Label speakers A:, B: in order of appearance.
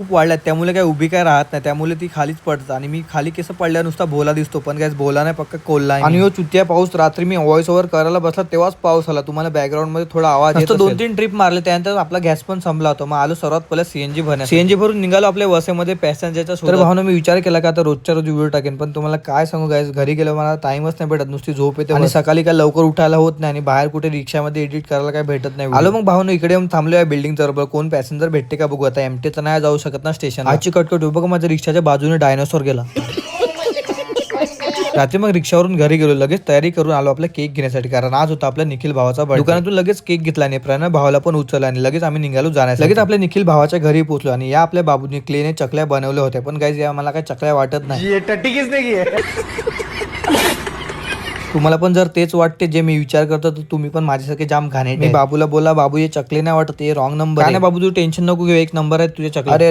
A: खूप वाढल्यात, त्यामुळे काय उभी काय राहत नाही, त्यामुळे ती खालीच पडतात आणि मी खाली केस पडल्या नुसता भोला दिसतो, पण काय भोला नाही, पक्का कोल्हा आहे. आणि हो चुत्या पाऊस, रात्री मी व्हॉइस ओव्हर करायला बसला तेव्हाच पाऊस आला. तुम्हाला बॅकग्राऊंड मध्ये थोडा आवाज येतो. 2-3 ट्रिप मारले, त्यानंतर आपला गॅस पण संपला होता. मग आलो सर्वात पहिले सीएनजी भरण्या. सीएनजी भरून निघालो आपल्या वसेमध्ये पॅसेंजरच्या शोधात. तर भावना मी विचार केला का आता रोजच्या रोज व्हिडिओ टाकेन, पण तुम्हाला काय सांगू गाईस, घरी गेलो मला टाइमच नाही भेटत, नुसती झोप येते आणि सकाळी काय लवकर उठायला होत नाही आणि बाहेर कुठे रिक्षामध्ये एडिट करायला काय भेटत नाही. आलो मग भावना इकडे येऊन थांबलो या बिल्डिंग बरोबर, कोण पॅसेंजर भेटते का बघू. आता एमटी तर नाही जाऊ शकत ना स्टेशन. आजची कटकट बघा, माझ्या रिक्षाच्या बाजूने डायनोसॉर गेला. रात्री मग रिक्षावरून घरी गेलो, लगेच तयारी करून आलो आपला केक घेण्यासाठी, कारण आज होता आपल्या निखिल भावाचा बर्थडे. दुकानातून लगेच केक घेतला आणि प्रणय भावाला पण उचलला आणि लगेच आम्ही निघालो जाण्यासाठी. लगेच आपल्या निखिल भावाच्या घरी पोहोचलो आणि या आपल्या बाबूने क्लेने चकल्या बनवल्या होत्या, पण गाईज या मला काय चकल्या वाटत नाही. तुम्हाला पण जर तेच वाटते जे मी विचार करतो, तर तुम्ही पण माझ्यासारखे जाम घाणे. मी बाबूला बोला, बाबू हे चकले नाही वाटत, हे रॉंग नंबर आहे. बाबू तू टेन्शन नको घेऊ, एक नंबर आहे तुझ्या चकल्या. अरे